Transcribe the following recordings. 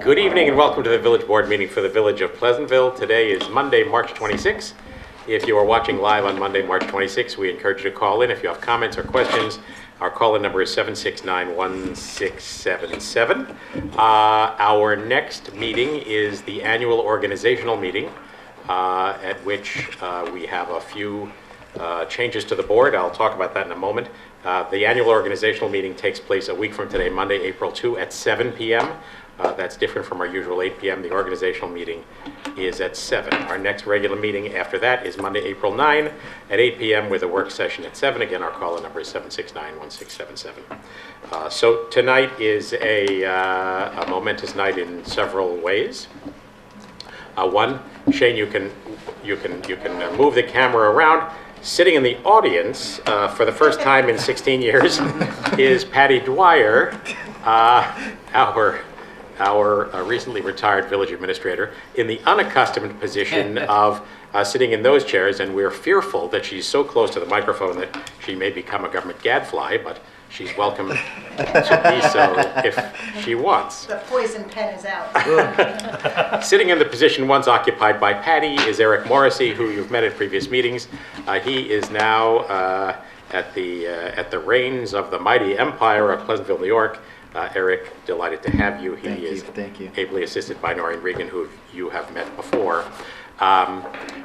Good evening and welcome to the Village Board meeting for the Village of Pleasantville. Today is Monday, March 26th. If you are watching live on Monday, March 26th, we encourage you to call in if you have comments or questions. Our call-in number is 769-1677. Our next meeting is the annual organizational meeting, at which we have a few changes to the board. I'll talk about that in a moment. The annual organizational meeting takes place a week from today, Monday, April 2 at 7 p.m. That's different from our usual 8 p.m. The organizational meeting is at 7. Our next regular meeting after that is Monday, April 9 at 8 p.m. with a work session at 7. Again, our call-in number is 769-1677. So tonight is a momentous night in several ways. One, Shane, you can move the camera around. Sitting in the audience for the first time in 16 years is Patty Dwyer, our recently retired village administrator, in the unaccustomed position of sitting in those chairs, and we're fearful that she's so close to the microphone that she may become a government gadfly, but she's welcome to be so if she wants. The poison pen is out. Sitting in the position once occupied by Patty is Eric Morrissey, who you've met at previous meetings. He is now at the reins of the mighty empire of Pleasantville, New York. Eric, delighted to have you. He is ably assisted by Noreen Regan, who you have met before.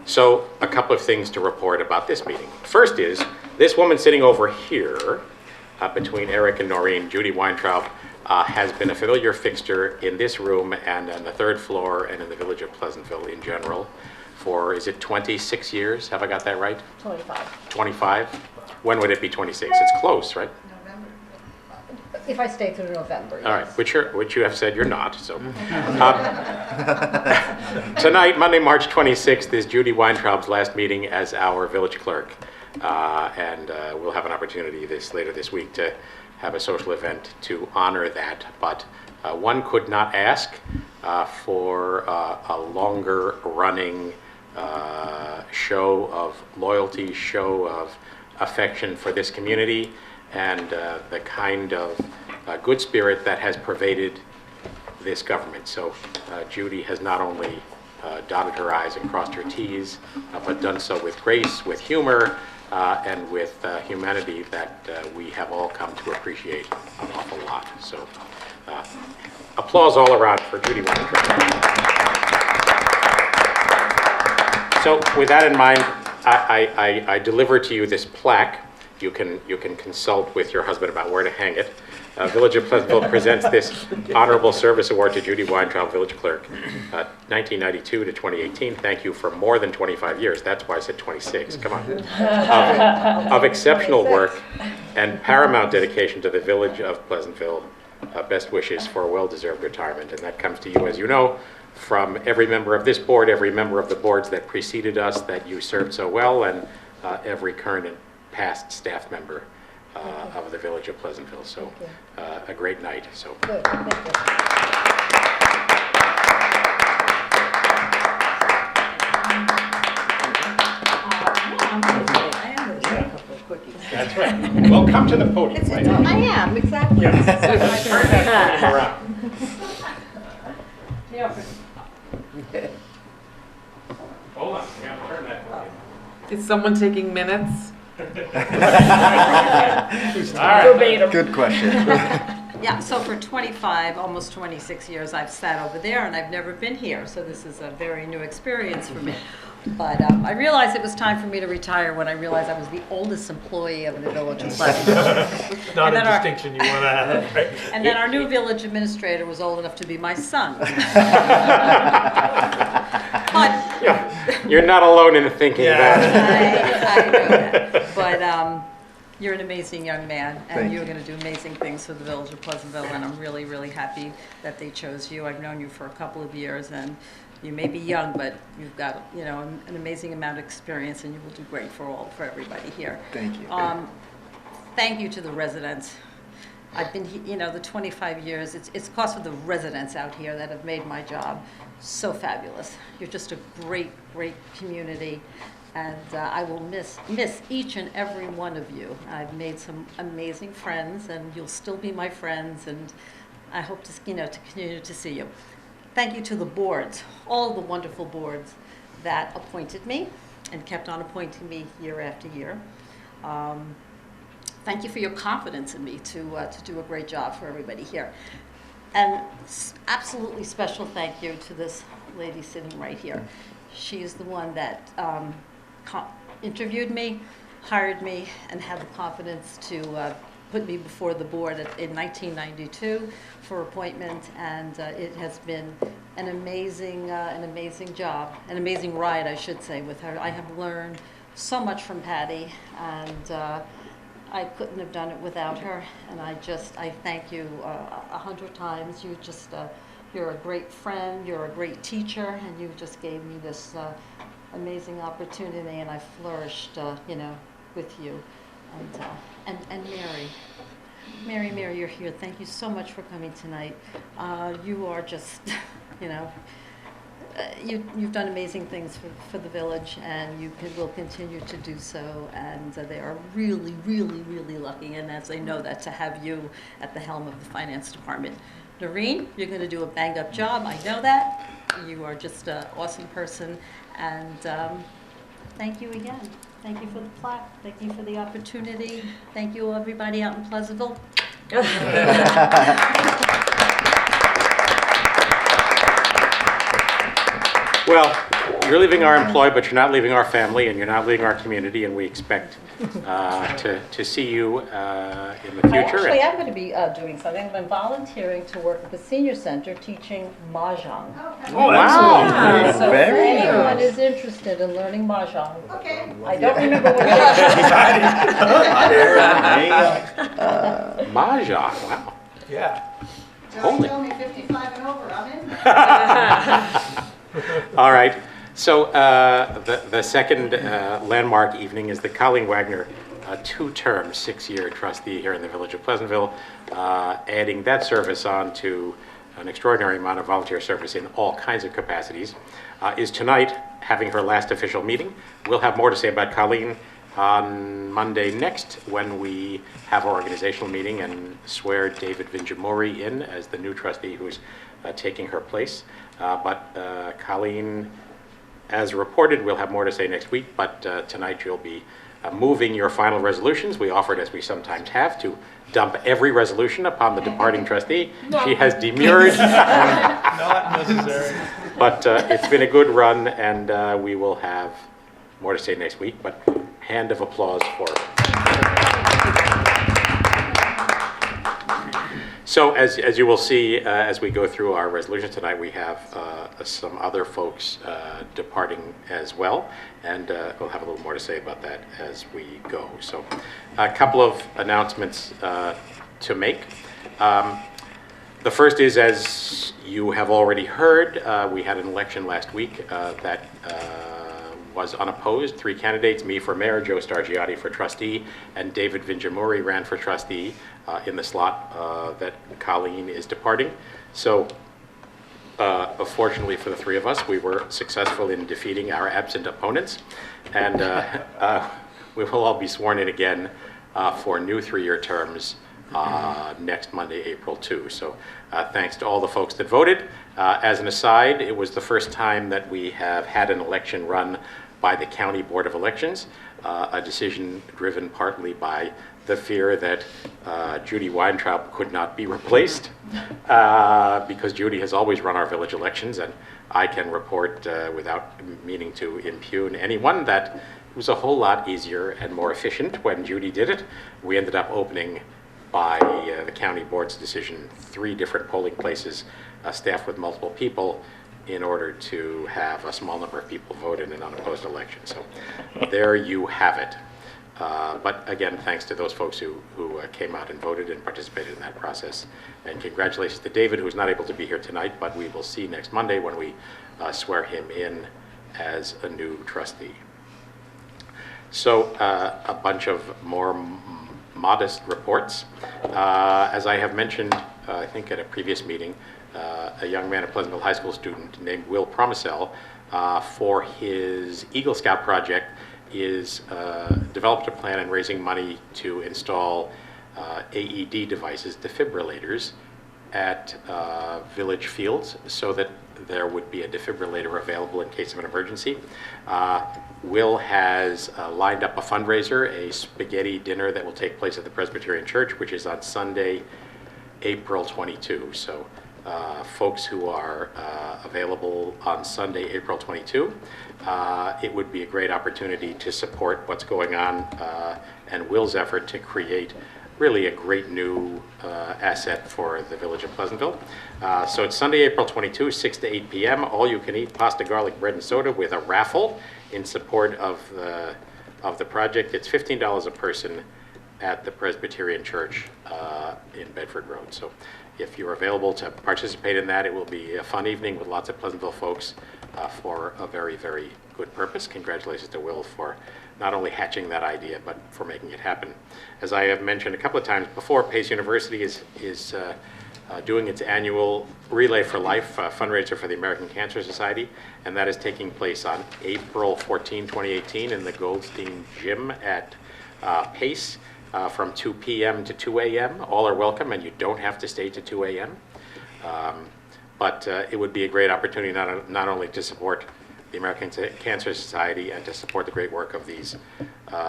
So a couple of things to report about this meeting. First is, this woman sitting over here, between Eric and Noreen, Judy Weintraub, has been a familiar fixture in this room and on the third floor and in the village of Pleasantville in general for, is it 26 years? Have I got that right? 25. 25? When would it be 26? It's close, right? November. If I stay through November, yes. All right, which you have said you're not, so. Tonight, Monday, March 26th, is Judy Weintraub's last meeting as our village clerk. And we'll have an opportunity later this week to have a social event to honor that. But one could not ask for a longer running show of loyalty, show of affection for this community, and the kind of good spirit that has pervaded this government. So Judy has not only dotted her I's and crossed her T's, but done so with grace, with humor, and with humanity that we have all come to appreciate an awful lot. So applause all around for Judy Weintraub. So with that in mind, I deliver to you this plaque. You can consult with your husband about where to hang it. Village of Pleasantville presents this Honorable Service Award to Judy Weintraub, Village Clerk, 1992 to 2018. Thank you for more than 25 years. That's why I said 26. Come on. Of exceptional work and paramount dedication to the Village of Pleasantville. Best wishes for a well-deserved retirement. And that comes to you, as you know, from every member of this board, every member of the boards that preceded us that you served so well, and every current and past staff member of the Village of Pleasantville. So a great night. So. Good. Thank you. That's right. Well, come to the podium. I am, exactly. Yes. Turn that podium around. Hold on. Yeah, turn that podium. Is someone taking minutes? All right. Good question. Yeah, so for 25, almost 26 years, I've sat over there and I've never been here. So this is a very new experience for me. But I realized it was time for me to retire when I realized I was the oldest employee of the Village of Pleasantville. Not a distinction you want to have, right? And then our new village administrator was old enough to be my son. But Yeah, you're not alone in thinking that. I know that. But you're an amazing young man, and Thank you're you. going to do amazing things for the Village of Pleasantville, and I'm really, really happy that they chose you. I've known you for a couple of years, and you may be young, but you've got, you know, an amazing amount of experience, and you will do great for everybody here. Thank you. Thank you to the residents. I've been, you know, the 25 years, it's because of the residents out here that have made my job so fabulous. You're just a great, great community, and I will miss each and every one of you. I've made some amazing friends, and you'll still be my friends, and I hope to, you know, to continue to see you. thank you to the boards, all the wonderful boards that appointed me and kept on appointing me year after year. Thank you for your confidence in me to do a great job for everybody here. And absolutely special thank you to this lady sitting right here. She is the one that interviewed me, hired me, and had the confidence to put me before the board in 1992 for appointment, and it has been an amazing job, an amazing ride, I should say, with her. I have learned so much from Patty, and I couldn't have done it without her, and I thank you 100 times. You're a great friend, you're a great teacher, and you just gave me this amazing opportunity, and I flourished, with you. And Mary, you're here. Thank you so much for coming tonight. You are just, you've done amazing things for the village, and you will continue to do so. And they are really, really, really lucky, and as they know that, to have you at the helm of the finance department. Noreen, you're going to do a bang-up job. I know that. You are just an awesome person, and thank you again. Thank you for the plaque. Thank you for the opportunity. Thank you, everybody out in Pleasantville. Well, you're leaving our employ, but you're not leaving our family, and you're not leaving our community, and we expect to see you in the future. I am going to be doing something. I'm volunteering to work at the senior center teaching Mahjong. Oh, wow. So if Very anyone nice. is interested in learning Mahjong, Okay. I don't remember what it Mahjong, wow. Yeah. Don't tell me 55 and over, I'm in. All right. So the second landmark evening is the Colleen Wagner two-term, 6-year trustee here in the village of Pleasantville, adding that service on to an extraordinary amount of volunteer service in all kinds of capacities, is tonight having her last official meeting. We'll have more to say about Colleen on Monday next when we have our organizational meeting and swear David Vinjamori in as the new trustee who's taking her place. But Colleen, as reported, we'll have more to say next week, but tonight you'll be moving your final resolutions. We offered, as we sometimes have, to dump every resolution upon the departing trustee. She has demurred. Not necessary. But it's been a good run, and we will have more to say next week, but hand of applause for her. So as you will see, as we go through our resolutions tonight, we have some other folks departing as well, and we'll have a little more to say about that as we go. So a couple of announcements to make. The first is, as you have already heard, we had an election last week that was unopposed. 3 candidates, me for mayor, Joe Stargiotti for trustee, and David Vinjamori ran for trustee in the slot that Colleen is departing. So fortunately for the 3 of us, we were successful in defeating our absent opponents, and we will all be sworn in again for new 3-year terms next Monday, April 2. So thanks to all the folks that voted. As an aside, it was the first time that we have had an election run by the County Board of Elections, a decision driven partly by the fear that Judy Weintraub could not be replaced, because Judy has always run our village elections, and I can report without meaning to impugn anyone that it was a whole lot easier and more efficient when Judy did it. We ended up opening, by the county board's decision, 3 different polling places staffed with multiple people in order to have a small number of people vote in an unopposed election. So there you have it. But again, thanks to those folks who came out and voted and participated in that process. And congratulations to David, who's not able to be here tonight, but we will see next Monday when we swear him in as a new trustee. So a bunch of more modest reports. As I have mentioned, I think at a previous meeting, a young man, a Pleasantville High School student named Will Promisel, for his Eagle Scout project, is developed a plan in raising money to install AED devices, defibrillators, at Village Fields so that there would be a defibrillator available in case of an emergency. Will has lined up a fundraiser, a spaghetti dinner that will take place at the Presbyterian Church, which is on Sunday, April 22. So folks who are available on Sunday, April 22, it would be a great opportunity to support what's going on and Will's effort to create really a great new asset for the village of Pleasantville. So it's Sunday, April 22, 6 to 8 p.m. All you can eat pasta, garlic bread, and soda with a raffle in support of the project. It's $15 a person at the Presbyterian Church in Bedford Road. So if you're available to participate in that, it will be a fun evening with lots of Pleasantville folks for a very, very good purpose. Congratulations to Will for not only hatching that idea, but for making it happen. As I have mentioned a couple of times before, Pace University is doing its annual Relay for Life fundraiser for the American Cancer Society, and that is taking place on April 14, 2018 in the Goldstein Gym at Pace from 2 p.m. to 2 a.m. All are welcome, and you don't have to stay to 2 a.m. But it would be a great opportunity not only to support the American Cancer Society and to support the great work of these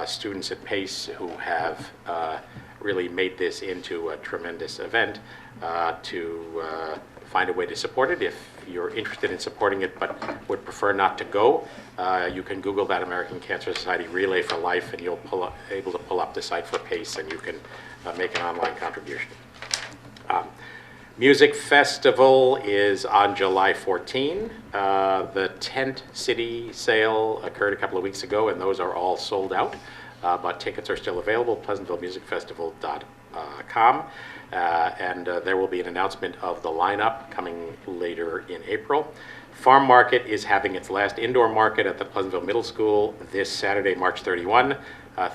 students at Pace who have really made this into a tremendous event, to find a way to support it. If you're interested in supporting it but would prefer not to go, you can Google that American Cancer Society Relay for Life and you'll able to pull up the site for Pace and you can make an online contribution. Music Festival is on July 14. The Tent City sale occurred a couple of weeks ago, and those are all sold out, but tickets are still available, pleasantvillemusicfestival.com, and there will be an announcement of the lineup coming later in April. Farm Market is having its last indoor market at the Pleasantville Middle School this Saturday, March 31.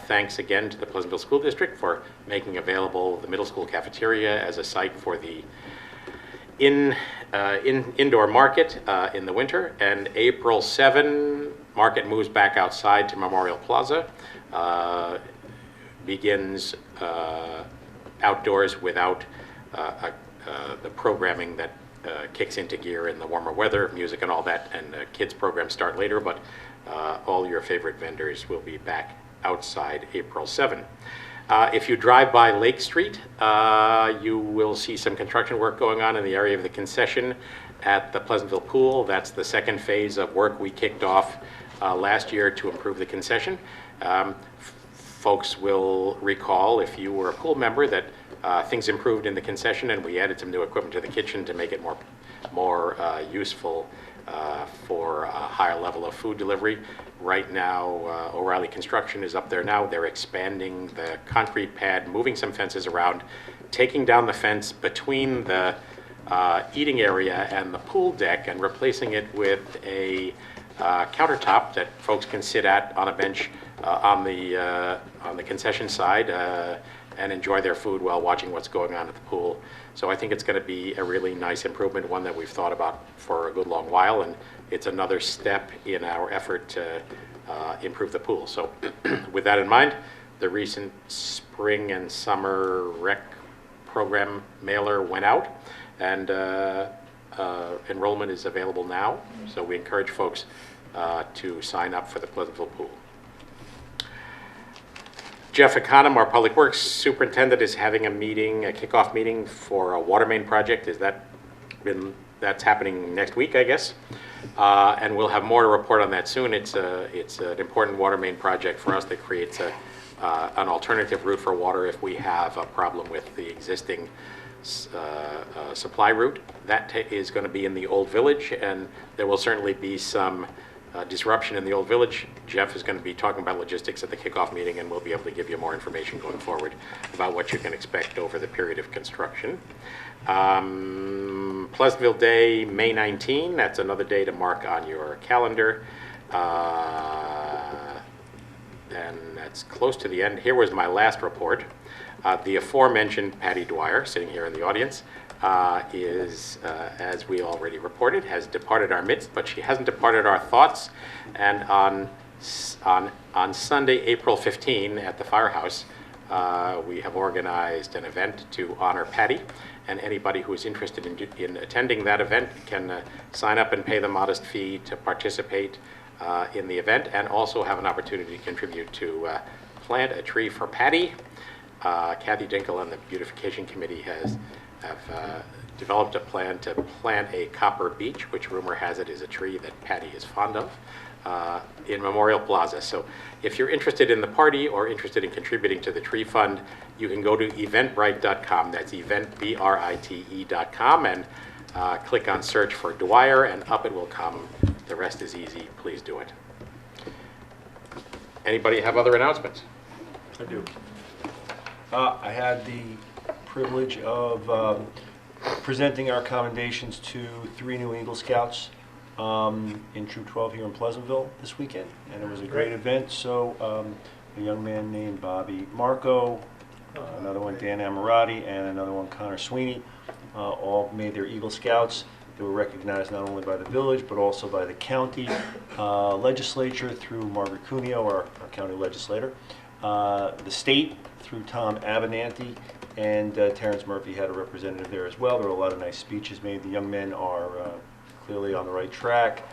Thanks again to the Pleasantville School District for making available the middle school cafeteria as a site for the indoor market in the winter. And April 7, market moves back outside to Memorial Plaza, begins outdoors without the programming that kicks into gear in the warmer weather, music and all that, and kids programs start later, but all your favorite vendors will be back outside April 7. If you drive by Lake Street, you will see some construction work going on in the area of the concession at the Pleasantville Pool. That's the second phase of work we kicked off last year to improve the concession. Folks will recall, if you were a pool member, that things improved in the concession and we added some new equipment to the kitchen to make it more useful for a higher level of food delivery. Right now, O'Reilly Construction is up there now. They're expanding the concrete pad, moving some fences around, taking down the fence between the eating area and the pool deck and replacing it with a countertop that folks can sit at on a bench on the concession side and enjoy their food while watching what's going on at the pool. So I think it's going to be a really nice improvement, one that we've thought about for a good long while, and it's another step in our effort to improve the pool. So with that in mind, the recent spring and summer rec program mailer went out, and enrollment is available now. So we encourage folks to sign up for the Pleasantville Pool. Jeff Econom, our Public Works Superintendent, is having a meeting, a kickoff meeting for a water main project. That's happening next week, I guess. And we'll have more to report on that soon. It's an important water main project for us that creates an alternative route for water if we have a problem with the existing supply route. That is going to be in the Old Village, and there will certainly be some disruption in the Old Village. Jeff is going to be talking about logistics at the kickoff meeting, and we'll be able to give you more information going forward about what you can expect over the period of construction. Pleasantville Day, May 19, that's another day to mark on your calendar. And that's close to the end. Here was my last report. The aforementioned Patty Dwyer, sitting here in the audience, as we already reported, has departed our midst, but she hasn't departed our thoughts. And on Sunday, April 15, at the firehouse, we have organized an event to honor Patty, and anybody who is interested in attending that event can sign up and pay the modest fee to participate in the event, and also have an opportunity to contribute to plant a tree for Patty. Kathy Dinkle and the Beautification Committee have developed a plan to plant a copper beech, which rumor has it is a tree that Patty is fond of, in Memorial Plaza. So if you're interested in the party or interested in contributing to the tree fund, you can go to eventbrite.com. That's eventbrite.com, and click on search for Dwyer, and up it will come. The rest is easy. Please do it. Anybody have other announcements? I do. I had the privilege of presenting our commendations to 3 new Eagle Scouts in Troop 12 here in Pleasantville this weekend, and it was a great event. So a young man named Bobby Marco, another one Dan Amorati, and another one Connor Sweeney, all made their Eagle Scouts. They were recognized not only by the village but also by the county legislature through Margaret Cuneo, our county legislator, the state through Tom Abenanti, and Terrence Murphy had a representative there as well. There were a lot of nice speeches made. The young men are clearly on the right track,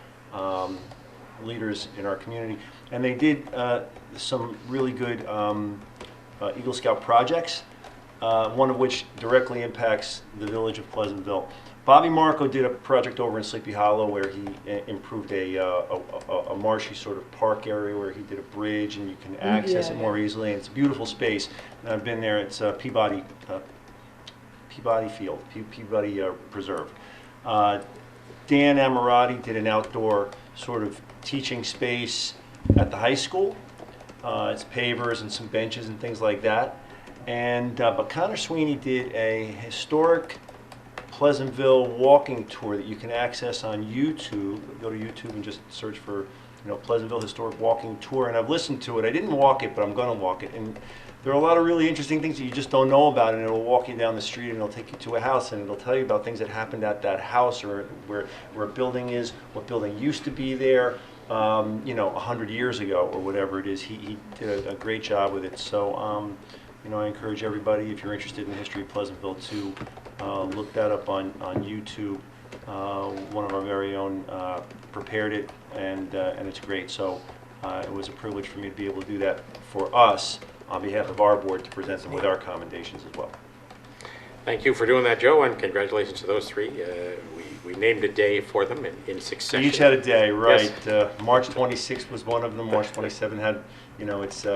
leaders in our community, and they did some really good Eagle Scout projects, one of which directly impacts the village of Pleasantville. Bobby Marco did a project over in Sleepy Hollow where he improved a marshy sort of park area where he did a bridge, and you can access it more easily. And it's a beautiful space. And I've been there. It's Peabody Field, Peabody Preserve. Dan Amorati did an outdoor sort of teaching space at the high school. It's pavers and some benches and things like that. And but Connor Sweeney did a historic Pleasantville walking tour that you can access on YouTube. Go to YouTube and just search for, Pleasantville Historic Walking Tour. And I've listened to it. I didn't walk it, but I'm going to walk it. And there are a lot of really interesting things that you just don't know about. And it'll walk you down the street, and it'll take you to a house, and it'll tell you about things that happened at that house, or where a building is, what building used to be there, 100 years ago or whatever it is. He did a great job with it. So, I encourage everybody, if you're interested in the history of Pleasantville, to look that up on YouTube. One of our very own prepared it, and it's great. So it was a privilege for me to be able to do that for us on behalf of our board, to present them with our commendations as well. Thank you for doing that, Joe, and congratulations to those 3. We named a day for them in succession. They each had a day, right? Yes. March 26th was one of them. March 27th had, it's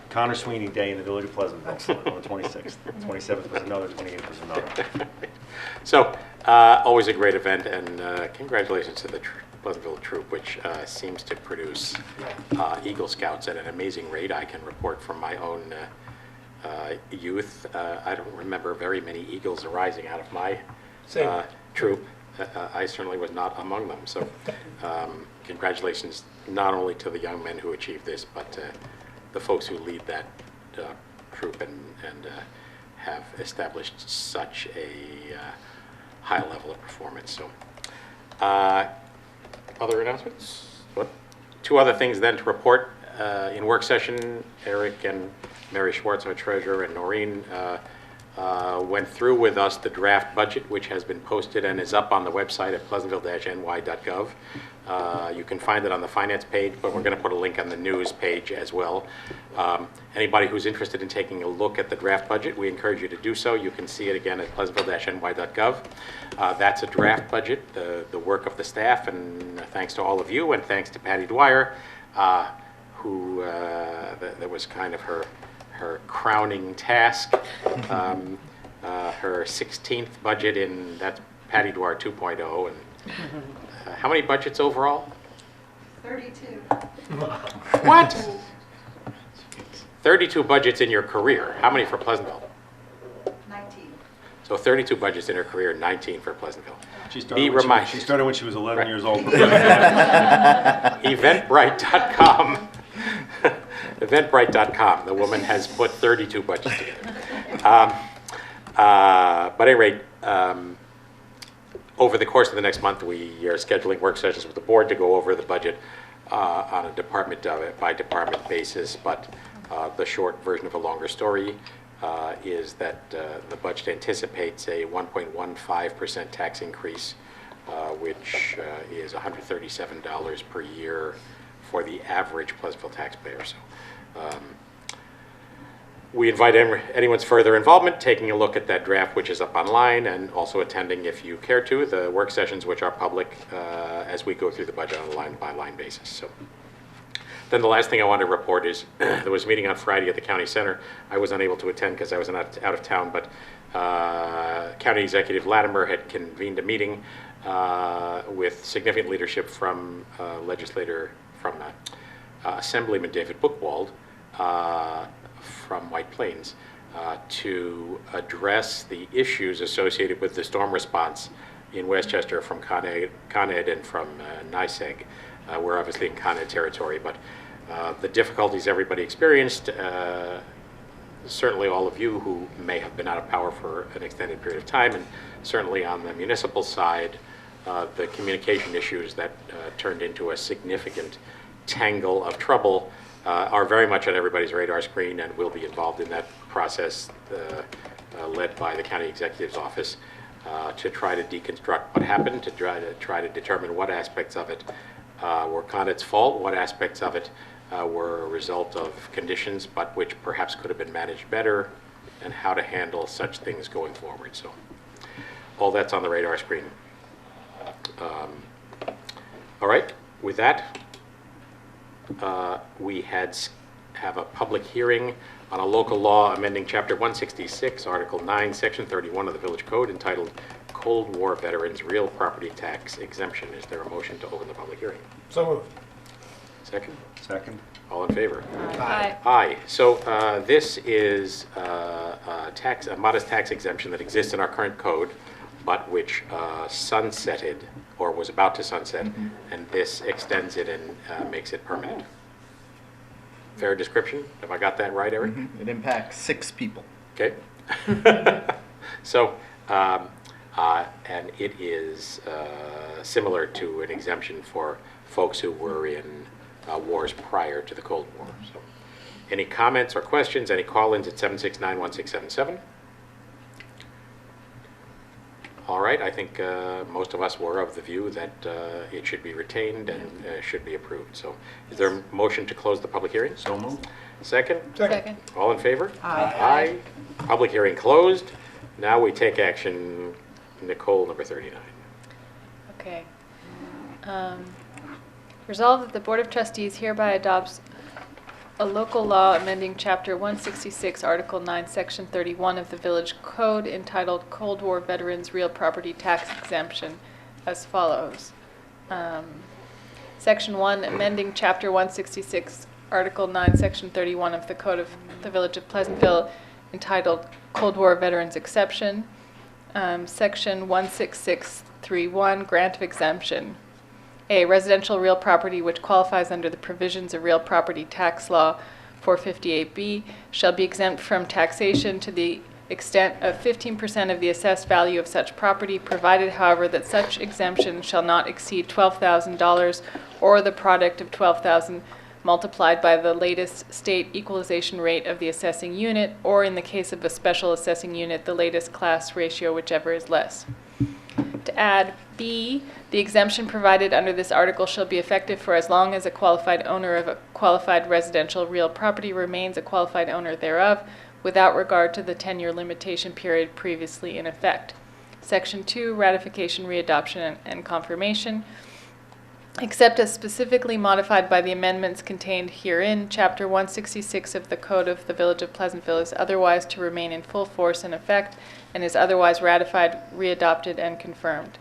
Connor Sweeney Day in the village of Pleasantville on the 26th. 27th was another, 28th was another. So, always a great event, and congratulations to the Pleasantville Troop, which seems to produce Eagle Scouts at an amazing rate. I can report from my own youth. I don't remember very many Eagles arising out of my troop. I certainly was not among them. So, congratulations not only to the young men who achieved this, but the folks who lead that troop and have established such a high level of performance. So, other announcements? What? 2 other things then to report. In work session, Eric and Mary Schwartz, our treasurer, and Noreen went through with us the draft budget, which has been posted and is up on the website at pleasantville-ny.gov. You can find it on the finance page, but we're going to put a link on the news page as well. Anybody who's interested in taking a look at the draft budget, we encourage you to do so. You can see it again at pleasantville-ny.gov. That's a draft budget, the work of the staff, and thanks to all of you, and thanks to Patty Dwyer, who that was kind of her crowning task. Her 16th budget in, that's Patty Dwyer 2.0, and how many budgets overall? 32. What? 32 budgets in your career. How many for Pleasantville? 19. So 32 budgets in her career, 19 for Pleasantville. She Be reminded. She started when she was 11 years old. Eventbrite.com. Eventbrite.com. The woman has put 32 budgets together. But at any rate, over the course of the next month, we are scheduling work sessions with the board to go over the budget on a department by department basis. But The short version of a longer story is that the budget anticipates a 1.15% tax increase, which is $137 per year for the average Pleasantville taxpayer. So we invite anyone's further involvement, taking a look at that draft, which is up online, and also attending, if you care to, the work sessions, which are public, as we go through the budget on a line-by-line basis. So. Then the last thing I want to report is there was a meeting on Friday at the county center. I was unable to attend because I was out of town, but County Executive Latimer had convened a meeting with significant leadership from Assemblyman David Buchwald from White Plains to address the issues associated with the storm response in Westchester from Con Ed and from NYSEG. We're obviously in Con Ed territory, but the difficulties everybody experienced, certainly all of you who may have been out of power for an extended period of time, and certainly on the municipal side, the communication issues that turned into a significant tangle of trouble are very much on everybody's radar screen, and will be involved in that process led by the county executive's office to try to deconstruct what happened, to try to determine what aspects of it were Con Ed's fault, what aspects of it were a result of conditions, but which perhaps could have been managed better, and how to handle such things going forward. So all that's on the radar screen. All right, with that, we have a public hearing on a local law amending Chapter 166, Article 9, Section 31 of the Village Code, entitled Cold War Veterans Real Property Tax Exemption. Is there a motion to open the public hearing? So moved. Second. All in favor? Aye. Aye. So this is a modest tax exemption that exists in our current code, but which sunsetted, or was about to sunset, and this extends it and makes it permanent. Fair description? Have I got that right, Eric? It impacts 6 people. Okay. So, and it is similar to an exemption for folks who were in wars prior to the Cold War. So, any comments or questions? Any call-ins at 769-1677? All right, I think most of us were of the view that it should be retained and should be approved. So is there a motion to close the public hearing? So moved. Second? Second. All in favor? Aye. Aye. Public hearing closed. Now we take action. Nicole, number 39. Okay. Resolved that the Board of Trustees hereby adopts a local law amending Chapter 166, Article 9, Section 31 of the Village Code, entitled Cold War Veterans Real Property Tax Exemption, as follows. Section 1, amending Chapter 166, Article 9, Section 31 of the Code of the Village of Pleasantville, entitled Cold War Veterans Exception. Section 16631, Grant of Exemption. A, residential real property which qualifies under the provisions of Real Property Tax Law 458B shall be exempt from taxation to the extent of 15% of the assessed value of such property, provided, however, that such exemption shall not exceed $12,000 or the product of $12,000 multiplied by the latest state equalization rate of the assessing unit, or in the case of a special assessing unit, the latest class ratio, whichever is less. To add, B, the exemption provided under this article shall be effective for as long as a qualified owner of a qualified residential real property remains a qualified owner thereof, without regard to the 10-year limitation period previously in effect. Section 2, ratification, readoption, and confirmation. Except as specifically modified by the amendments contained herein, Chapter 166 of the Code of the Village of Pleasantville is otherwise to remain in full force and effect, and is otherwise ratified, readopted, and confirmed.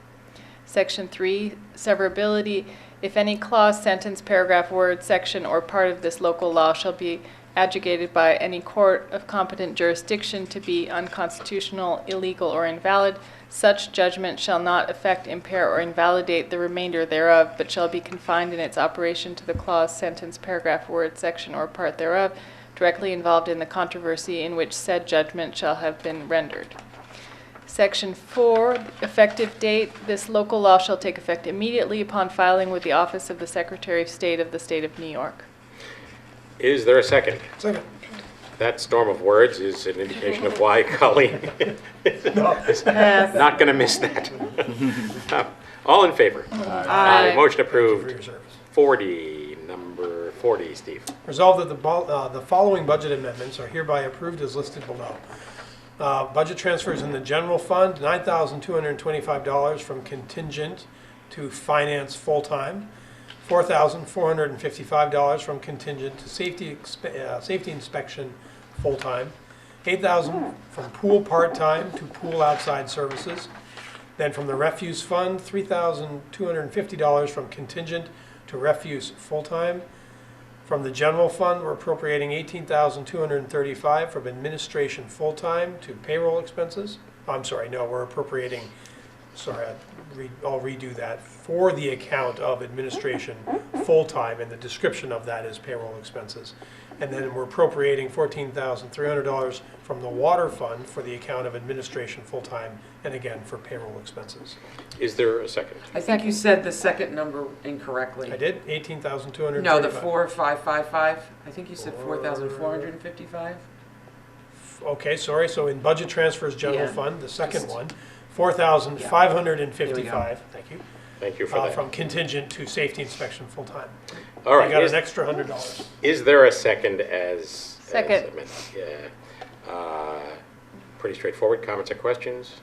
Section 3, severability. If any clause, sentence, paragraph, word, section, or part of this local law shall be adjudicated by any court of competent jurisdiction to be unconstitutional, illegal, or invalid, such judgment shall not affect, impair, or invalidate the remainder thereof, but shall be confined in its operation to the clause, sentence, paragraph, word, section, or part thereof, directly involved in the controversy in which said judgment shall have been rendered. Section 4, effective date. This local law shall take effect immediately upon filing with the Office of the Secretary of State of the State of New York. Is there a second? Second. That storm of words is an indication of why Colleen is not going to miss that. All in favor? Aye. Motion Thank you for approved. your service. 40, number 40, Steve. Resolved that the following budget amendments are hereby approved as listed below. Budget transfers in the general fund, $9,225 from contingent to finance full-time, $4,455 from contingent to safety inspection full-time, $8,000 from pool part-time to pool outside services. Then from the refuse fund, $3,250 from contingent to refuse full-time. From the general fund, we're appropriating $18,235 from administration full-time to payroll expenses. I'm sorry, no, we're appropriating, I'll redo that, for the account of administration full-time, and the description of that is payroll expenses. And then we're appropriating $14,300 from the water fund for the account of administration full-time, and again, for payroll expenses. Is there a second? I think you said the second number incorrectly. I did, $18,235. No, the 4,555. I think you said 4,455. Okay, sorry, so in budget transfers general Yeah. fund, the second Just- one, $4,555, thank you, Thank you for that. from contingent to safety inspection full-time. All I right. got Is, an extra $100. is there a second as Second. amended? Yeah. Pretty straightforward. Comments or questions?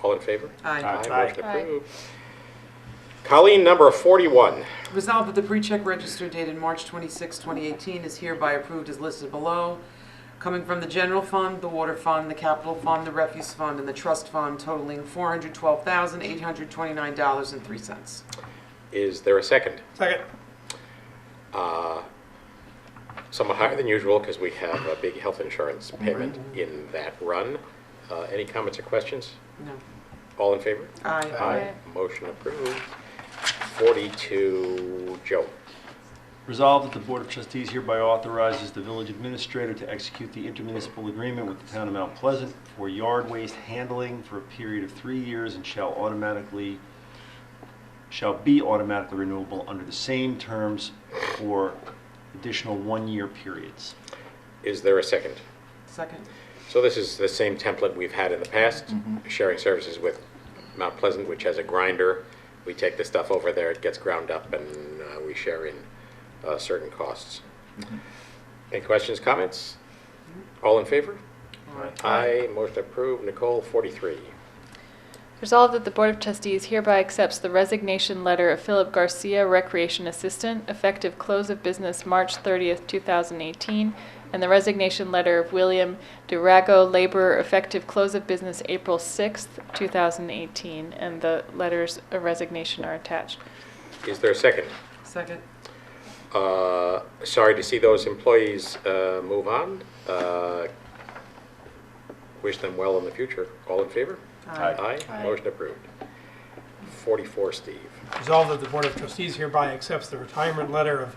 All in favor? Aye. Motion Aye. approved. Colleen, number 41. Resolved that the pre-check register dated March 26, 2018 is hereby approved as listed below, coming from the general fund, the water fund, the capital fund, the refuse fund, and the trust fund, totaling $412,829.03. Is there a second? Second. Somewhat higher than usual because we have a big health insurance payment in that run. Any comments or questions? No. All in favor? Aye. Aye. Motion approved. 42, Joe. Resolved that the Board of Trustees hereby authorizes the village administrator to execute the intermunicipal agreement with the town of Mount Pleasant for yard waste handling for a period of 3 years and shall be automatically renewable under the same terms for additional 1-year periods. Is there a second? Second. So this is the same template we've had in the past, sharing services with Mount Pleasant, which has a grinder. We take the stuff over there, it gets ground up, and we share in certain costs. Any questions, comments? All in favor? Aye. Motion approved. Nicole, 43. Resolved that the Board of Trustees hereby accepts the resignation letter of Phillip Garcia, Recreation Assistant, effective close of business March 30th, 2018, and the resignation letter of William DiRago, laborer, effective close of business April 6th, 2018, and the letters of resignation are attached. Is there a second? Second. Sorry to see those employees move on. Wish them well in the future. All in favor? Aye. Aye. Motion approved. 44, Steve. Resolved that the Board of Trustees hereby accepts the retirement letter of,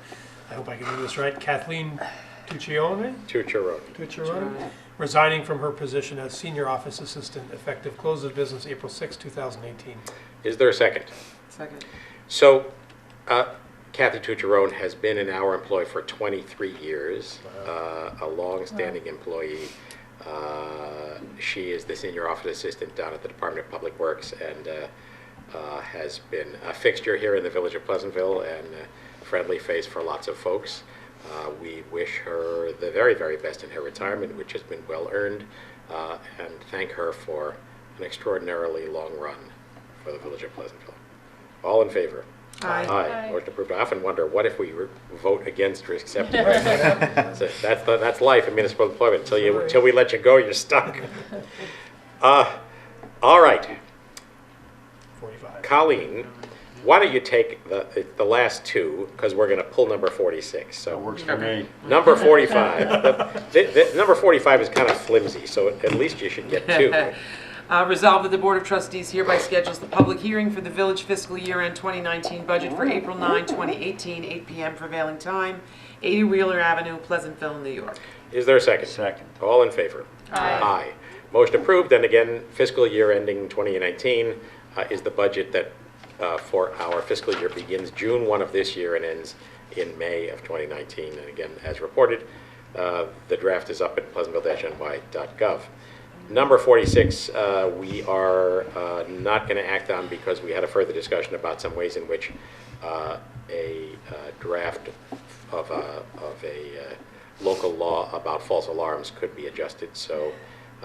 I hope I can do this right, Kathleen Tucciarone, Tucciarone. resigning from her position as Senior Office Assistant, effective close of business April 6, 2018. Is there a second? Second. So, Kathy Tucciarone has been in our employ for 23 years, a long-standing employee. She is the Senior Office Assistant down at the Department of Public Works and has been a fixture here in the village of Pleasantville and a friendly face for lots of folks. We wish her the very, very best in her retirement, which has been well earned, and thank her for an extraordinarily long run for the village of Pleasantville. All in favor? Aye. Aye. Motion approved. I often wonder, what if we vote against or accepting? So that's life in municipal employment. Until we let you go, you're stuck. All right, 45. Colleen, why don't you take the last two, because we're going to pull number 46. That So works for me. number 45. The number 45 is kind of flimsy, so at least you should get two. Resolved that the Board of Trustees hereby schedules the public hearing for the village fiscal year-end 2019 budget for April 9, 2018, 8 p.m. prevailing time, 80 Wheeler Avenue, Pleasantville, New York. Is there a second? Second. All in favor? Aye. Motion approved. And again, fiscal year ending 2019 is the budget that for our fiscal year begins June 1 of this year and ends in May of 2019. And again, as reported, The draft is up at pleasantville-ny.gov. Number 46, we are not going to act on because we had a further discussion about some ways in which a draft of a local law about false alarms could be adjusted. So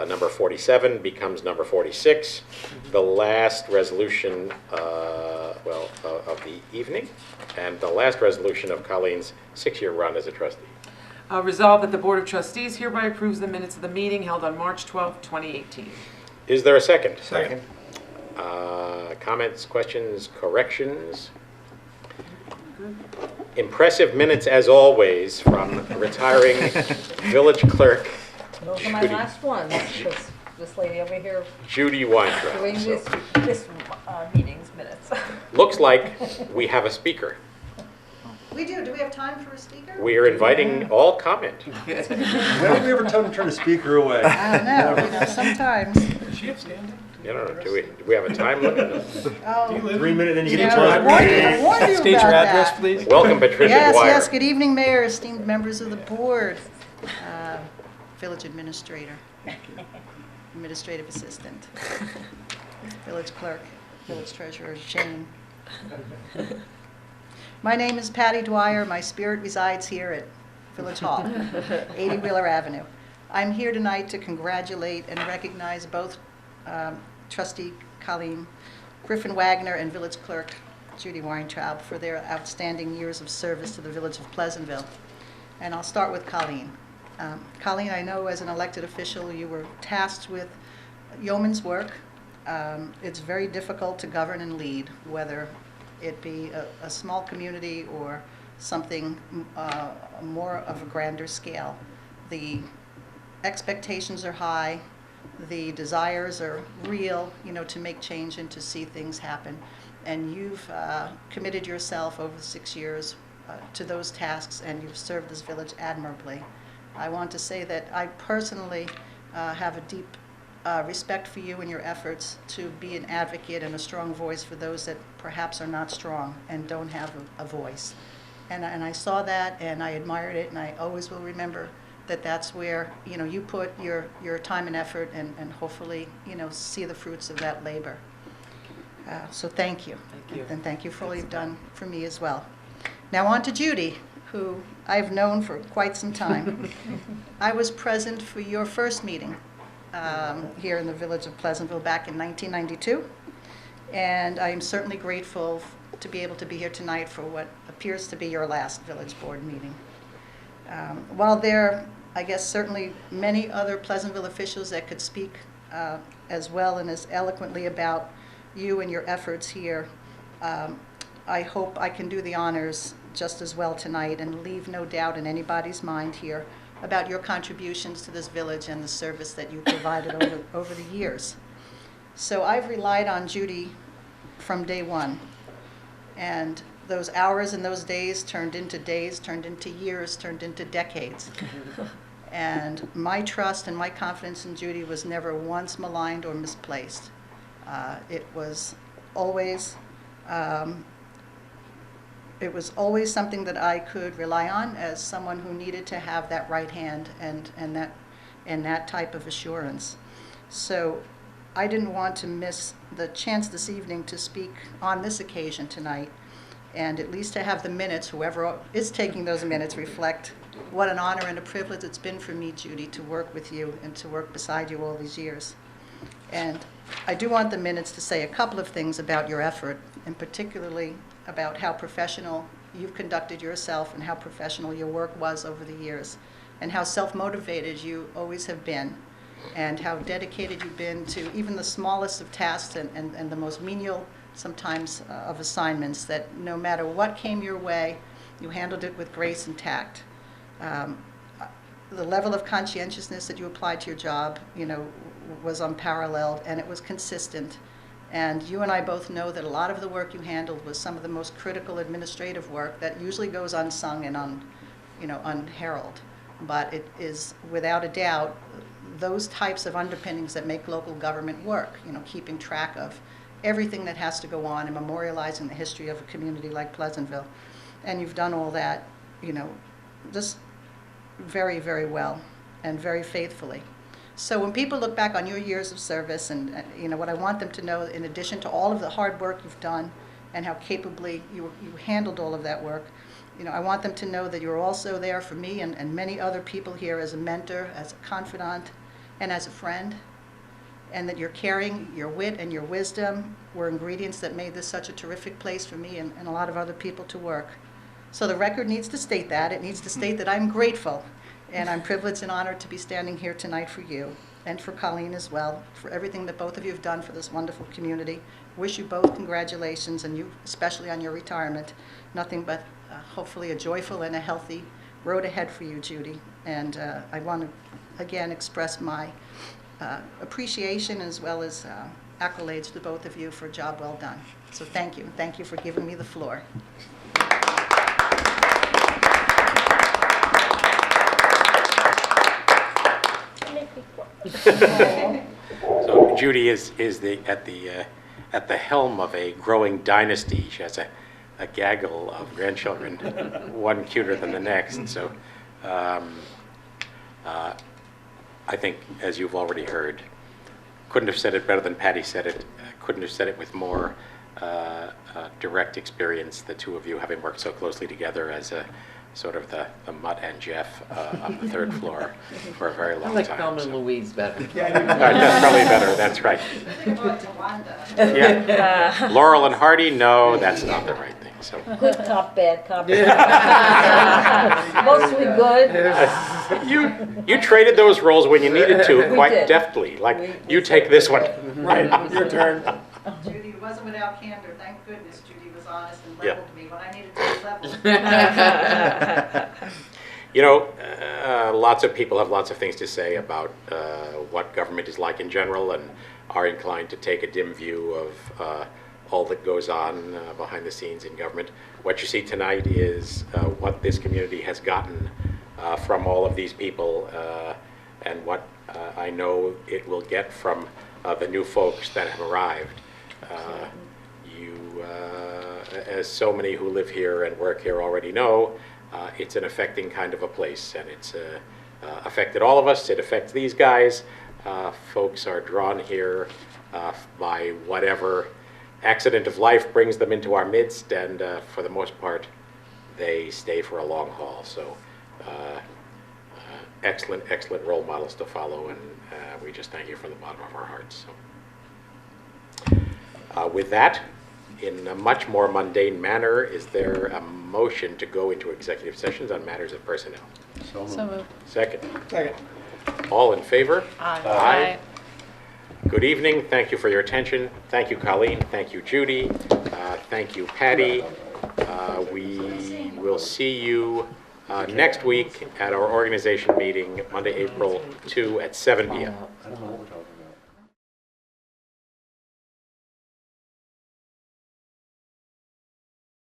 number 47 becomes number 46, the last resolution of the evening, and the last resolution of Colleen's 6-year run as a trustee. Resolved that the Board of Trustees hereby approves the minutes of the meeting held on March 12, 2018. Is there a second? Second. Comments, questions, corrections? Impressive minutes as always from retiring village clerk Those are my Judy. last ones, because this lady over here Judy Weintraub. doing So, this meeting's minutes. looks like we have a speaker. We do. Do we have time for a speaker? We are inviting all comment. When have we ever told him to turn the speaker away? I don't know, sometimes. Is she upstanding? I don't know, do we have a time limit? Oh, 3 minutes, then you you get know, to I warned you State about your address, that. please. Welcome, Patricia Yes, Dwyer. yes, good evening, Mayor, esteemed members of the board, village administrator, administrative assistant, village clerk, village treasurer, Shane. My name is Patty Dwyer. My spirit resides here at Village Hall, 80 Wheeler Avenue. I'm here tonight to congratulate and recognize both trustee Colleen Griffin Wagner and village clerk Judy Weintraub for their outstanding years of service to the village of Pleasantville. And I'll start with Colleen. Colleen, I know as an elected official you were tasked with yeoman's work. It's very difficult to govern and lead, whether it be a small community or something more of a grander scale. The expectations are high, the desires are real, to make change and to see things happen. And you've committed yourself over 6 years to those tasks, and you've served this village admirably. I want to say that I personally have a deep respect for you and your efforts to be an advocate and a strong voice for those that perhaps are not strong and don't have a voice. And I saw that, and I admired it, and I always will remember that that's where you put your time and effort, and hopefully see the fruits of that labor. So thank you. Thank you. And thank you for all you've done for me as well. Now on to Judy, who I've known for quite some time. I was present for your first meeting here in the village of Pleasantville back in 1992, and I am certainly grateful to be able to be here tonight for what appears to be your last village board meeting. While there, I guess, certainly many other Pleasantville officials that could speak as well and as eloquently about you and your efforts here, I hope I can do the honors just as well tonight and leave no doubt in anybody's mind here about your contributions to this village and the service that you provided over the years. So I've relied on Judy from day one, and those hours and those days, turned into years, turned into decades. And my trust and my confidence in Judy was never once maligned or misplaced. It was always something that I could rely on as someone who needed to have that right hand and that type of assurance. So I didn't want to miss the chance this evening to speak on this occasion tonight, and at least to have the minutes, whoever is taking those minutes, reflect what an honor and a privilege it's been for me, Judy, to work with you and to work beside you all these years. And I do want the minutes to say a couple of things about your effort, and particularly about how professional you've conducted yourself and how professional your work was over the years, and how self-motivated you always have been, and how dedicated you've been to even the smallest of tasks and the most menial sometimes of assignments, that no matter what came your way, you handled it with grace and tact. The level of conscientiousness that you applied to your job, was unparalleled, and it was consistent. And you and I both know that a lot of the work you handled was some of the most critical administrative work that usually goes unsung and unheralded. But it is, without a doubt, those types of underpinnings that make local government work, keeping track of everything that has to go on and memorializing the history of a community like Pleasantville. And you've done all that, just very, very well and very faithfully. So when people look back on your years of service and, what I want them to know, in addition to all of the hard work you've done and how capably you handled all of that work, I want them to know that you're also there for me and many other people here as a mentor, as a confidant, and as a friend, and that your caring, your wit, and your wisdom were ingredients that made this such a terrific place for me and a lot of other people to work. So the record needs to state that. It needs to state that I'm grateful, and I'm privileged and honored to be standing here tonight for you, and for Colleen as well, for everything that both of you have done for this wonderful community. Wish you both congratulations, and you especially on your retirement. Nothing but hopefully a joyful and a healthy road ahead for you, Judy. And I want to again express my appreciation as well as accolades to both of you for a job well done. So thank you. Thank you for giving me the floor. So Judy is at the helm of a growing dynasty. She has a gaggle of grandchildren, one cuter than the next. So I think, as you've already heard, couldn't have said it better than Patty said it. Couldn't have said it with more direct experience, the two of you having worked so closely together as a sort of the Mutt and Jeff on the third floor for a very long I like time. Thelma and so. Louise better. That's probably better, that's right. Yeah. Laurel and Hardy, no, that's not the right thing, so. Good cop, bad cop. Mostly good. You traded those roles when you needed to We quite did. deftly, We like, you take this one. Right, your turn. Judy wasn't without candor. Thank goodness Judy was honest and Yeah. leveled me when I needed to be leveled. You know, lots of people have lots of things to say about what government is like in general and are inclined to take a dim view of all that goes on behind the scenes in government. What you see tonight is what this community has gotten from all of these people and what I know it will get from the new folks that have arrived. As so many who live here and work here already know, it's an affecting kind of a place, and it's affected all of us. It affects these guys. Folks are drawn here by whatever accident of life brings them into our midst, and for the most part, they stay for a long haul. So excellent, excellent role models to follow, and we just thank you from the bottom of our hearts. So, with that, in a much more mundane manner, is there a motion to go into executive sessions on matters of personnel? So moved. Second. Second. All in favor? Aye. Good evening. Thank you for your attention. Thank you, Colleen. Thank you, Judy. Thank you, Patty. We will see you next week at our organization meeting, Monday, April 2 at 7 p.m. I don't know what we're talking